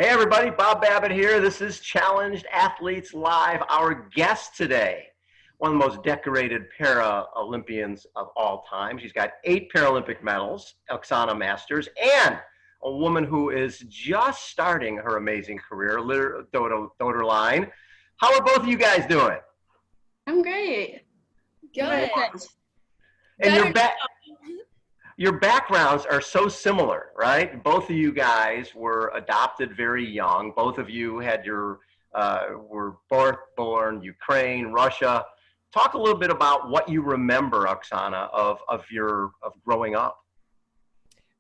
Hey everybody, Bob Babbitt here. This is Challenged Athletes Live. Our guest today, one of the most decorated Paralympians of all time. She's got 8 Paralympic medals, Oksana Masters, and a woman who is just starting her amazing career, Lera Doederlein. How are both of you guys doing? I'm great. Good. And your backgrounds are so similar, right? Both of you guys were adopted very young. Both of you had were both born Ukraine, Russia. Talk a little bit about what you remember, Oksana, of growing up.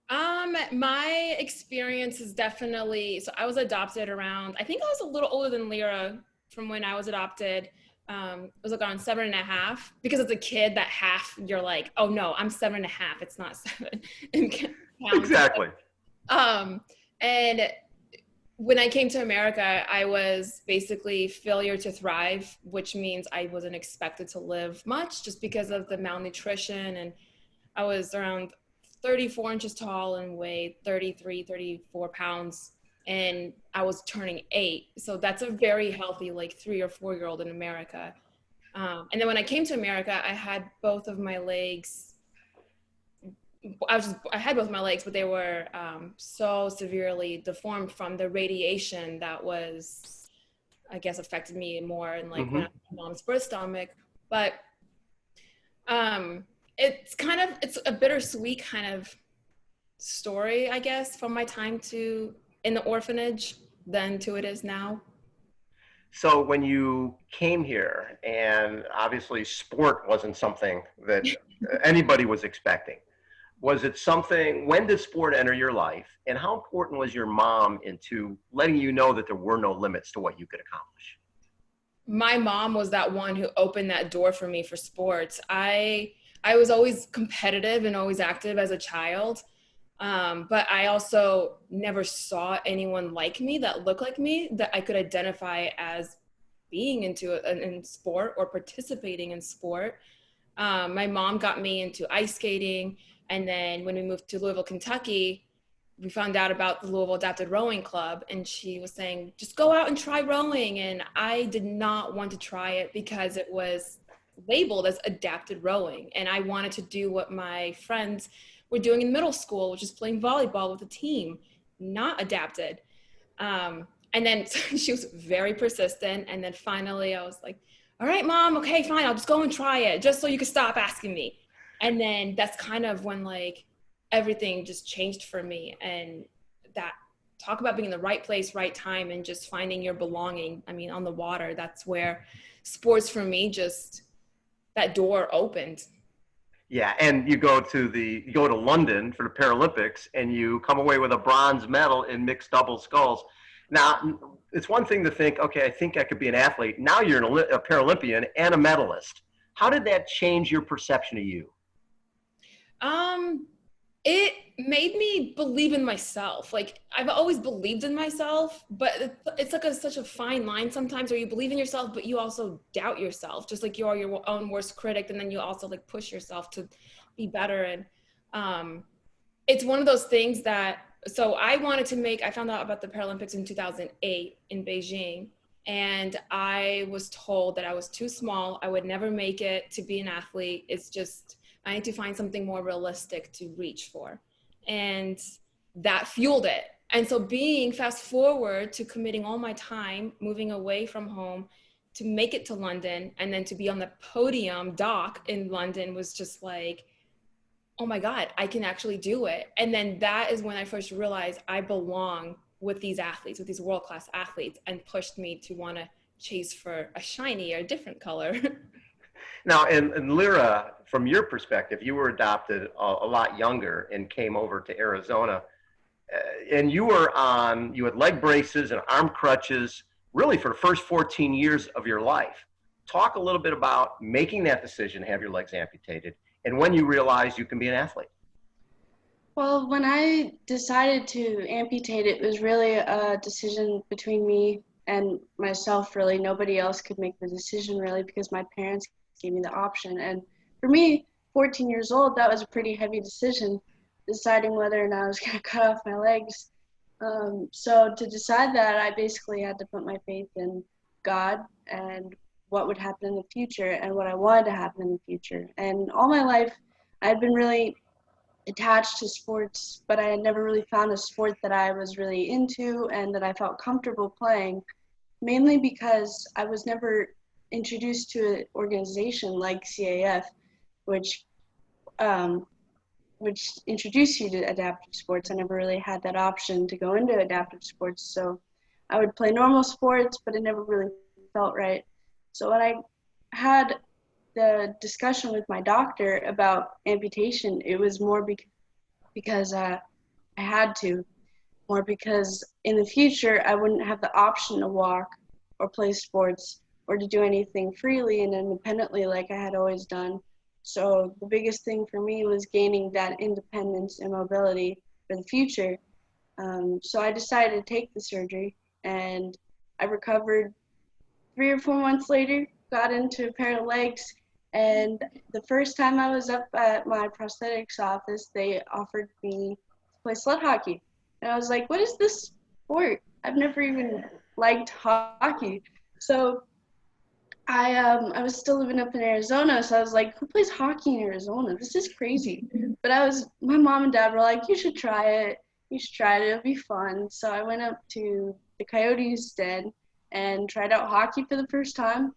My experience is definitely, so I was adopted around, I think I was a little older than Lera from when I was adopted. It was like around 7.5, because as a kid, that half, you're like, oh no, I'm 7.5. It's not 7. Exactly. And when I came to America, I was basically failure to thrive, which means I wasn't expected to live much just because of the malnutrition. And I was around 34 inches tall and weighed 33, 34 pounds. And I was turning 8. So that's a very healthy, like 3 or 4-year-old in America. And then when I came to America, I had both of my legs. I had both my legs, but they were so severely deformed from the radiation that was, I guess, affected me more in like when I was in my mom's birth stomach. But it's a bittersweet kind of story, I guess, from my time in the orphanage than to it is now. So when you came here, and obviously sport wasn't something that anybody was expecting, was it something, when did sport enter your life, and how important was your mom into letting you know that there were no limits to what you could accomplish? My mom was that one who opened that door for me for sports. I was always competitive and always active as a child. But I also never saw anyone like me that looked like me that I could identify as being in sport or participating in sport. My mom got me into ice skating. And then when we moved to Louisville, Kentucky, we found out about the Louisville Adapted Rowing Club. And she was saying, just go out and try rowing. And I did not want to try it because it was labeled as adapted rowing. And I wanted to do what my friends were doing in middle school, which is playing volleyball with a team, not adapted. And then she was very persistent. And then finally I was like, all right, Mom, okay, fine. I'll just go and try it just so you can stop asking me. And then that's kind of when like everything just changed for me. And that, talk about being in the right place, right time, and just finding your belonging. I mean, on the water, that's where sports for me, just that door opened. Yeah, and you go to London for the Paralympics, and you come away with a bronze medal in mixed double sculls. Now, it's one thing to think, okay, I think I could be an athlete. Now you're a Paralympian and a medalist. How did that change your perception of you? It made me believe in myself. Like, I've always believed in myself, but it's like such a fine line sometimes where you believe in yourself, but you also doubt yourself, just like you are your own worst critic. And then you also like push yourself to be better. And it's one of those things that, so I found out about the Paralympics in 2008 in Beijing. And I was told that I was too small. I would never make it to be an athlete. It's just, I need to find something more realistic to reach for. And that fueled it. And so fast forward to committing all my time, moving away from home to make it to London, and then to be on the podium dock in London was just like, oh my God, I can actually do it. And then that is when I first realized I belong with these athletes, with these world-class athletes, and pushed me to want to chase for a shiny or different color. Now, and Lera, from your perspective, you were adopted a lot younger and came over to Arizona. And you had leg braces and arm crutches really for the first 14 years of your life. Talk a little bit about making that decision to have your legs amputated and when you realized you can be an athlete. Well, when I decided to amputate, it was really a decision between me and myself, really. Nobody else could make the decision, really, because my parents gave me the option. And for me, 14 years old, that was a pretty heavy decision, deciding whether or not I was going to cut off my legs. So to decide that, I basically had to put my faith in God and what would happen in the future and what I wanted to happen in the future. And all my life, I had been really attached to sports, but I had never really found a sport that I was really into and that I felt comfortable playing, mainly because I was never introduced to an organization like CAF, which um, which introduced you to adaptive sports. I never really had that option to go into adaptive sports, so I would play normal sports, but it never really felt right. So when I had the discussion with my doctor about amputation, it was more because I had to, more because in the future I wouldn't have the option to walk or play sports or to do anything freely and independently like I had always done. So the biggest thing for me was gaining that independence and mobility for the future. So I decided to take the surgery, and I recovered 3 or 4 months later, got into a pair of legs, and the first time I was up at my prosthetics office, they offered me to play sled hockey. And I was like, what is this sport? I've never even liked hockey. So I was still living up in Arizona, so I was like, who plays hockey in Arizona? This is crazy. But my mom and dad were like, you should try it. You should try it. It'll be fun. So I went up to the Coyotes den and tried out hockey for the first time.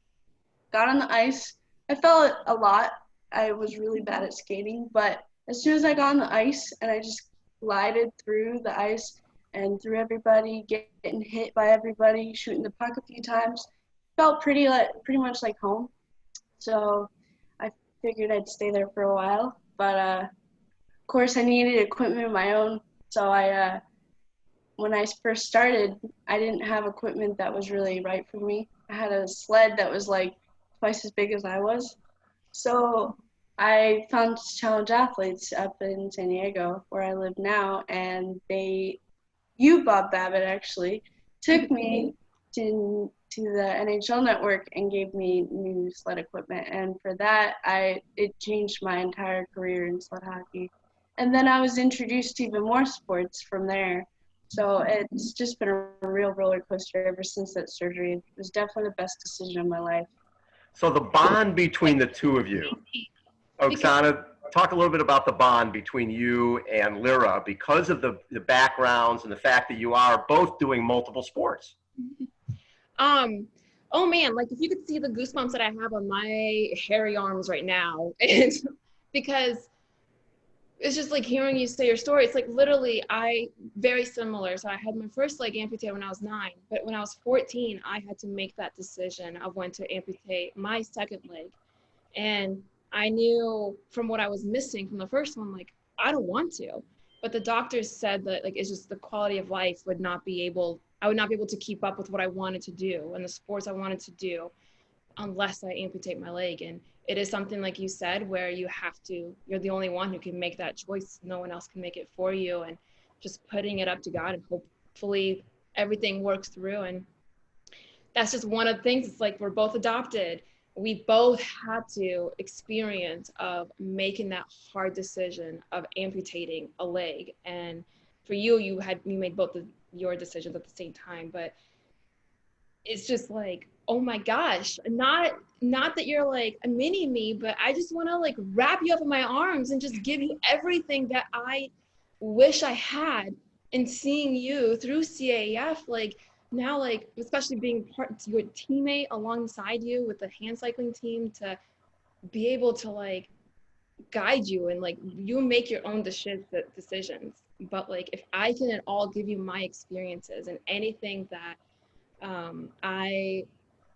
Got on the ice. I fell a lot. I was really bad at skating, but as soon as I got on the ice and I just glided through the ice and through everybody, getting hit by everybody, shooting the puck a few times, felt pretty much like home. So I figured I'd stay there for a while, but of course I needed equipment of my own. So when I first started, I didn't have equipment that was really right for me. I had a sled that was like twice as big as I was. So I found Challenge Athletes up in San Diego, where I live now, and Bob Babbitt actually, took me to the NHL network and gave me new sled equipment. And for that, it changed my entire career in sled hockey. And then I was introduced to even more sports from there. So it's just been a real roller coaster ever since that surgery. It was definitely the best decision of my life. So the bond between the two of you, Oksana, talk a little bit about the bond between you and Lera because of the backgrounds and the fact that you are both doing multiple sports. Oh man, like if you could see the goosebumps that I have on my hairy arms right now, and because it's just like hearing you say your story. It's like literally very similar. So I had my first leg amputated when I was 9, but when I was 14, I had to make that decision of when to amputate my second leg. And I knew from what I was missing from the first one, like, I don't want to. But the doctors said that like it's just the quality of life I would not be able to keep up with what I wanted to do and the sports I wanted to do unless I amputate my leg. And it is something like you said where you're the only one who can make that choice. No one else can make it for you, and just putting it up to God and hopefully everything works through. And that's just one of the things. It's like we're both adopted. We both had to experience of making that hard decision of amputating a leg. And for you made both of your decisions at the same time, but it's just like, oh my gosh, not that you're like a mini me, but I just want to like wrap you up in my arms and just give you everything that I wish I had. And seeing you through CAF, like now, like especially being your teammate alongside you with the Handcycling team, to be able to like guide you and like you make your own decisions. But like if I can at all give you my experiences and anything that I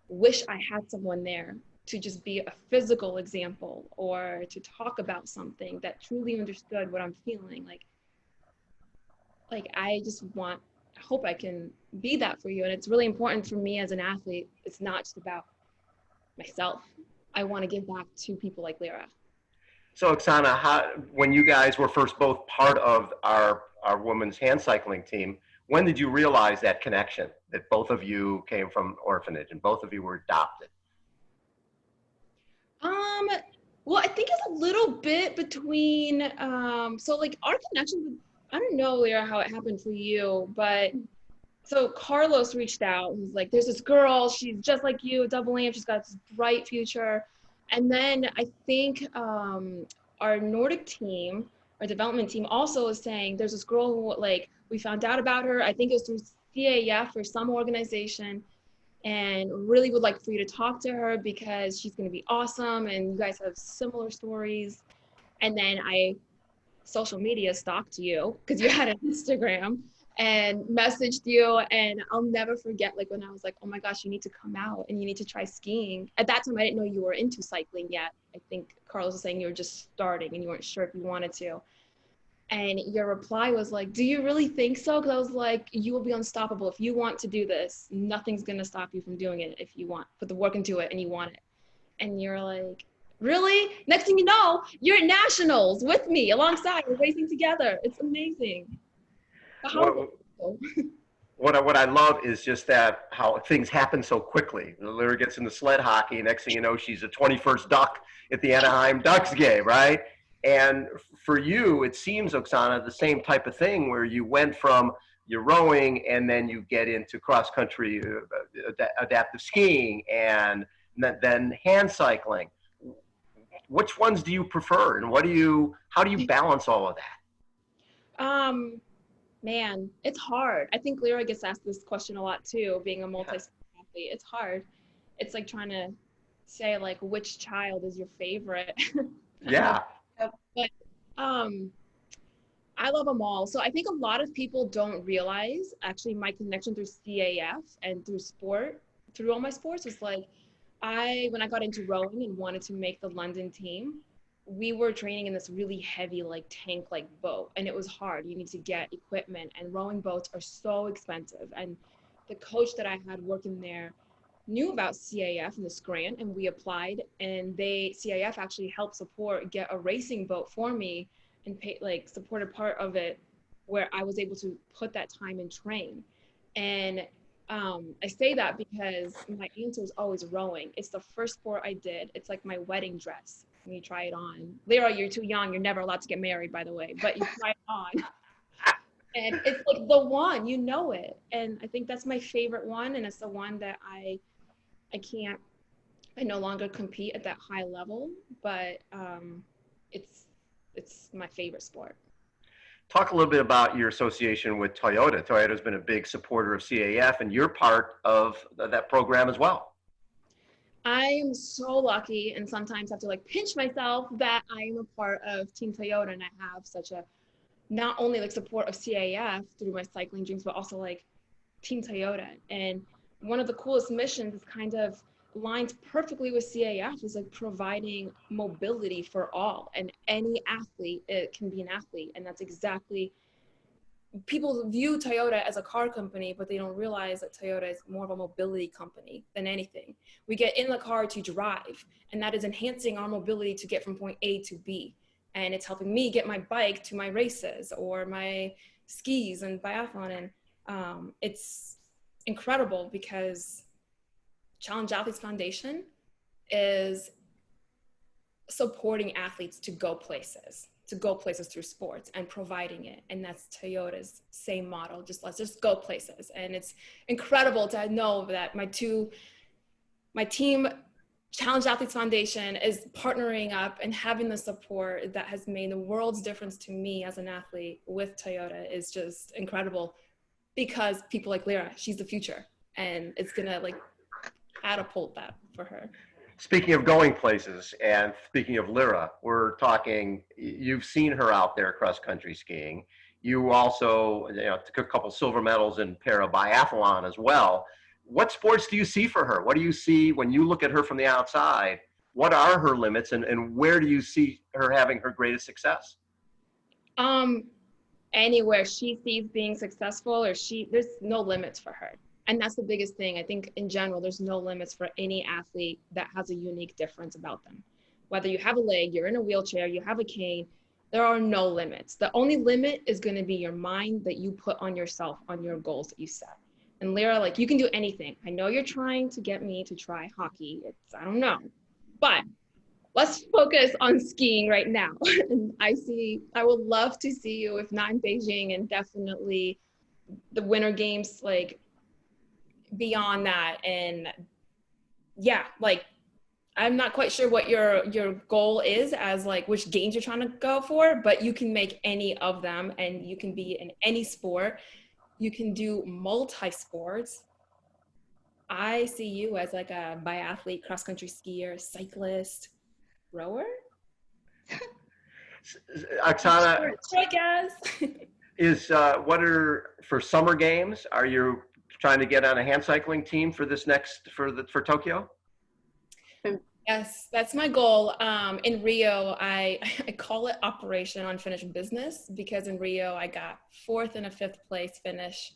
wish I had someone there to just be a physical example or to talk about something that truly understood what I'm feeling. Like I hope I can be that for you. And it's really important for me as an athlete. It's not just about myself. I want to give back to people like Lera. So Oksana, when you guys were first both part of our women's hand cycling team, when did you realize that connection, that both of you came from orphanage and both of you were adopted? Well, I think it's a little bit between, so like our connection I don't know, Lera, how it happened for you, but so Carlos reached out. He's like, there's this girl, she's just like you, double amp, she's got this bright future. And then I think our Nordic team, our development team also is saying there's this girl who, like, we found out about her, I think it was through CAF or some organization, and really would like for you to talk to her because she's going to be awesome and you guys have similar stories. And then I social media stalked you because you had an Instagram and messaged you, and I'll never forget, like, when I was like, oh my gosh, you need to come out and you need to try skiing. At that time I didn't know you were into cycling yet. I think Carlos was saying you were just starting and you weren't sure if you wanted to, and your reply was like, do you really think so? Because I was like, you will be unstoppable if you want to do this. Nothing's going to stop you from doing it if you want, put the work into it and you want it. And you're like, really? Next thing you know, you're at nationals with me alongside. We're racing together. It's amazing. What I love is just that how things happen so quickly. Lera gets into sled hockey. Next thing you know, she's a 21st Duck at the Anaheim Ducks game, right? And for you, it seems, Oksana, the same type of thing where you went from your rowing and then you get into cross country adaptive skiing and then hand cycling. Which ones do you prefer, and how do you balance all of that? Man, it's hard. I think Lera gets asked this question a lot too, being a multi-sport athlete. It's hard. It's like trying to say, like, which child is your favorite. Yeah. But I love them all. So I think a lot of people don't realize actually my connection through CAF and through sport, through all my sports, was like, when I got into rowing and wanted to make the London team, we were training in this really heavy, like tank-like boat, and it was hard. You need to get equipment, and rowing boats are so expensive. And the coach that I had working there knew about CAF and this grant, and we applied, and CAF actually helped get a racing boat for me and supported part of it where I was able to put that time and train. And I say that because my answer is always rowing. It's the first sport I did. It's like my wedding dress when you try it on. Lera, you're too young. You're never allowed to get married, by the way, but you try it on. And it's like the one, you know it. And I think that's my favorite one. And it's the one that I no longer compete at that high level, but it's my favorite sport. Talk a little bit about your association with Toyota. Toyota's been a big supporter of CAF, and you're part of that program as well. I am so lucky, and sometimes have to like pinch myself, that I am a part of Team Toyota, and I have such a not only like support of CAF through my cycling dreams, but also like Team Toyota. And one of the coolest missions is kind of aligns perfectly with CAF, is like providing mobility for all, and any athlete, it can be an athlete. And that's exactly, people view Toyota as a car company, but they don't realize that Toyota is more of a mobility company than anything. We get in the car to drive, and that is enhancing our mobility to get from point A to B. And it's helping me get my bike to my races or my skis and biathlon. And it's incredible because Challenge Athletes Foundation is supporting athletes to go places through sports and providing it. And that's Toyota's same model. Let's just go places. And it's incredible to know that my team, Challenge Athletes Foundation, is partnering up and having the support that has made the world's difference to me as an athlete with Toyota is just incredible, because people like Lera, she's the future, and it's gonna like catapult that for her. Speaking of going places, and speaking of Lera, we're talking, you've seen her out there cross-country skiing. You also, took a couple silver medals in para-biathlon as well. What sports do you see for her? What do you see when you look at her from the outside? What are her limits, and where do you see her having her greatest success? Anywhere she sees being successful, there's no limits for her. And that's the biggest thing. I think in general, there's no limits for any athlete that has a unique difference about them. Whether you have a leg, you're in a wheelchair, you have a cane, there are no limits. The only limit is going to be your mind that you put on yourself, on your goals that you set. And Lera, like, you can do anything. I know you're trying to get me to try hockey. I don't know. But let's focus on skiing right now. And I would love to see you, if not in Beijing, and definitely the Winter Games, like beyond that. And yeah, like I'm not quite sure what your goal is as like which games you're trying to go for, but you can make any of them, and you can be in any sport. You can do multi-sports. I see you as like a biathlete, cross-country skier, cyclist, rower. Oksana, I guess. for summer games, are you trying to get on a hand cycling team for this for Tokyo? Yes, that's my goal. In Rio, I call it Operation Unfinished Business, because in Rio I got 4th and a 5th place finish.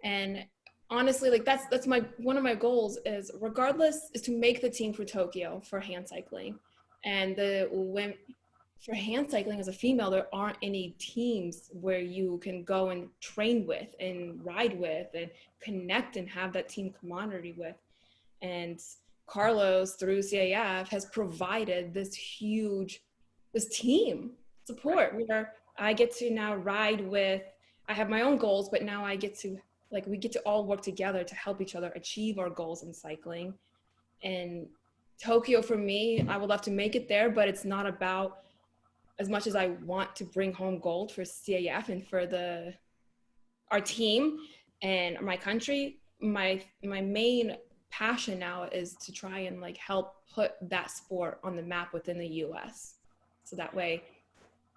And honestly, like that's one of my goals is to make the team for Tokyo for hand cycling. And for hand cycling as a female, there aren't any teams where you can go and train with and ride with and connect and have that team camaraderie with. And Carlos through CAF has provided this team support where I get to now ride with, I have my own goals, but now we get to all work together to help each other achieve our goals in cycling. And Tokyo for me, I would love to make it there, but it's not about, as much as I want to bring home gold for CAF and for our team and my country, my main passion now is to try and like help put that sport on the map within the US. So that way,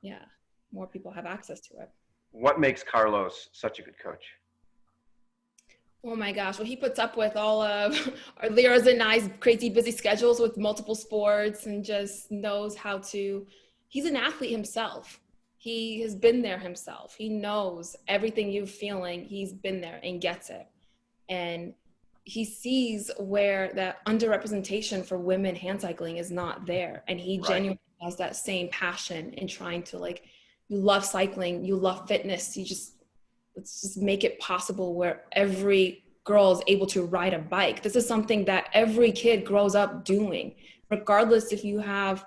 yeah, more people have access to it. What makes Carlos such a good coach? Oh my gosh, well, he puts up with all of our Lera's and I's crazy busy schedules with multiple sports, and just knows how to, he's an athlete himself. He has been there himself. He knows everything you're feeling. He's been there and gets it. And he sees where that underrepresentation for women hand cycling is not there. And he genuinely has that same passion in trying to, like, you love cycling, you love fitness, let's just make it possible where every girl is able to ride a bike. This is something that every kid grows up doing, regardless if you have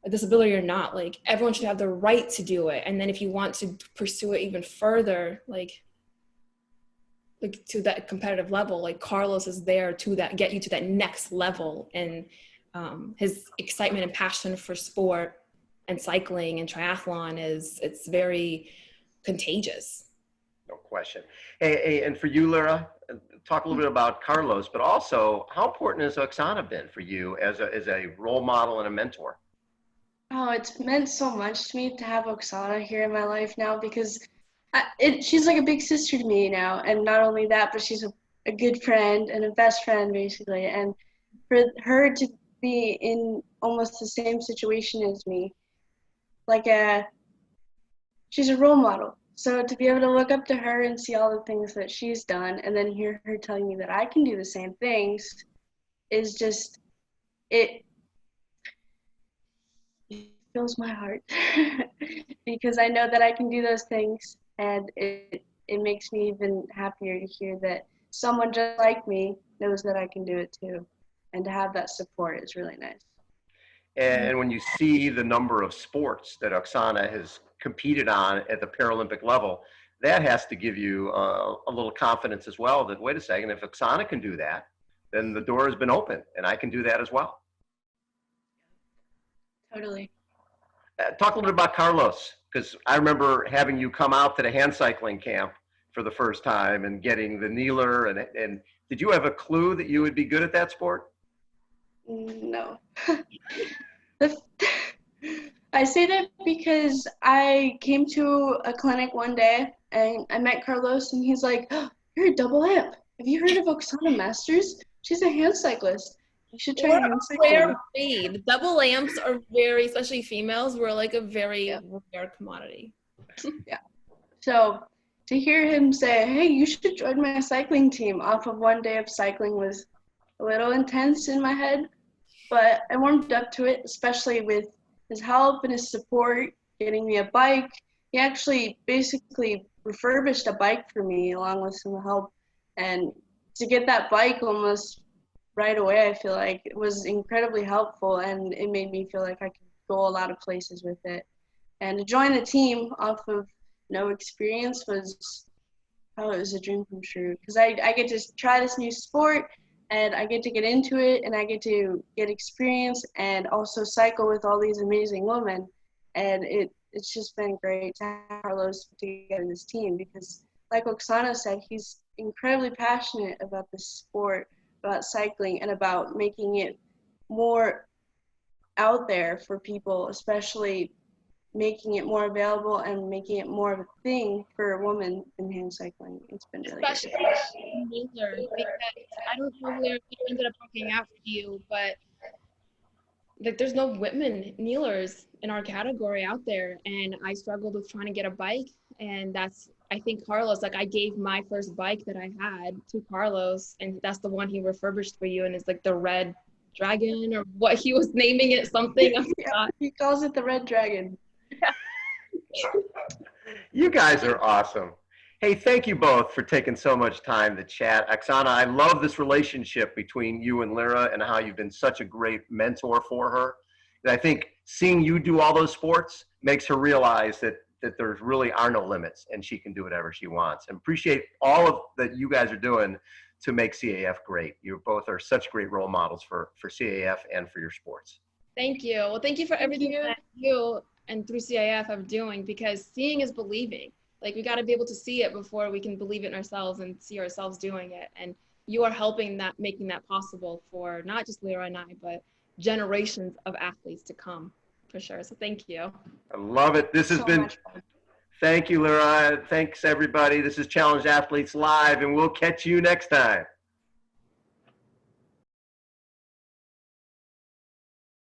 a disability or not. Like, everyone should have the right to do it. And then if you want to pursue it even further, like to that competitive level, like Carlos is there to get you to that next level. And his excitement and passion for sport and cycling and triathlon it's very contagious. No question. Hey, and for you, Lera, talk a little bit about Carlos, but also how important has Oksana been for you as a role model and a mentor? Oh, it's meant so much to me to have Oksana here in my life now, because she's like a big sister to me now. And not only that, but she's a good friend and a best friend, basically. And for her to be in almost the same situation as me, she's a role model. So to be able to look up to her and see all the things that she's done, and then hear her telling me that I can do the same things, is just, it fills my heart. Because I know that I can do those things, and it makes me even happier to hear that someone just like me knows that I can do it too. And to have that support is really nice. And when you see the number of sports that Oksana has competed on at the Paralympic level, that has to give you a little confidence as well that, wait a second, if Oksana can do that, then the door has been opened and I can do that as well. Totally. Talk a little bit about Carlos, because I remember having you come out to the hand cycling camp for the first time and getting the kneeler. And did you have a clue that you would be good at that sport? No. I say that because I came to a clinic one day and I met Carlos, and he's like, "Oh, you're a double amp. Have you heard of Oksana Masters? She's a hand cyclist. You should try hand cycling." Rare breed. Double amps are very, especially females, we're like a very rare commodity. Yeah. So to hear him say, "Hey, you should join my cycling team," off of one day of cycling was a little intense in my head, but I warmed up to it, especially with his help and his support, getting me a bike. He actually basically refurbished a bike for me along with some help. And to get that bike almost right away, I feel like it was incredibly helpful, and it made me feel like I could go a lot of places with it. And to join the team off of no experience was, oh, it was a dream come true. Because I get to try this new sport, and I get to get into it, and I get to get experience and also cycle with all these amazing women. And it's just been great to have Carlos put together this team, because like Oksana said, he's incredibly passionate about this sport, about cycling, and about making it more out there for people, especially making it more available and making it more of a thing for a woman in hand cycling. It's been really Especially good. Wheeler, because I don't know where he ended up looking after you, but like there's no women kneelers in our category out there, and I struggled with trying to get a bike, and that's, I think Carlos, like I gave my first bike that I had to Carlos, and that's the one he refurbished for you, and it's like the Red Dragon or what he was naming it, something. Yeah, he calls it the Red Dragon. You guys are awesome. Hey, thank you both for taking so much time to chat. Oksana, I love this relationship between you and Lera and how you've been such a great mentor for her. And I think seeing you do all those sports makes her realize that there really are no limits and she can do whatever she wants. And appreciate all of that you guys are doing to make CAF great. You both are such great role models for CAF and for your sports. Thank you. Well, thank you for everything that you and through CAF are doing, because seeing is believing. Like we got to be able to see it before we can believe it in ourselves and see ourselves doing it. And you are helping that, making that possible for not just Lera and I, but generations of athletes to come, for sure. So thank you. I love it. This has been, thank you, Lera. Thanks, everybody. This is Challenge Athletes Live, and we'll catch you next time.